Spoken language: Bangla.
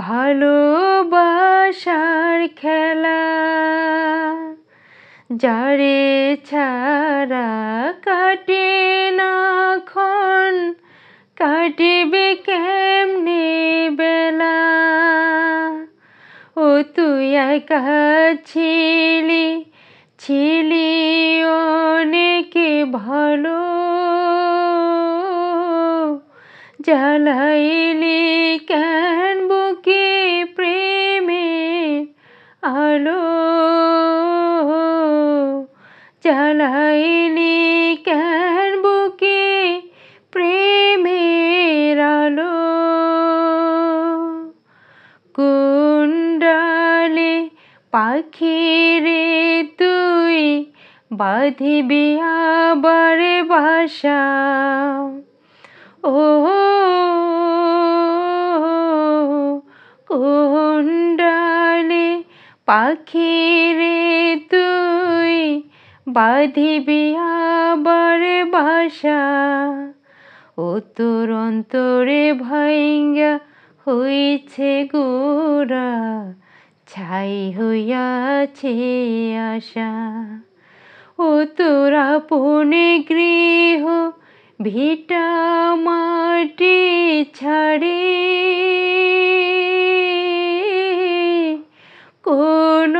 ভালোবাসার খেলা যারে ছাড়া কাটে না ক্ষণ, কাটিবে কেমনে বেলা। ও তুই একা ছিলি, ছিলি অনেক ভালো, জ্বালাইলি কেন বুকে প্রেমের আলো, জ্বালাইলি কেন বুকে প্রেমের আলো। কোন ডালে পাখি রে তুই বাঁধিবি আবার বাসা, ও কোন ডালে পাখি রে তুই বাঁধিবি আবার বাসা। ও তোর অন্তরে ভাইঙ্গা হইছে গোরা, ছাই হইয়াছে আশা। ও তোর আপনে গৃহ ভিটা মাটি ছাড়ি, কোন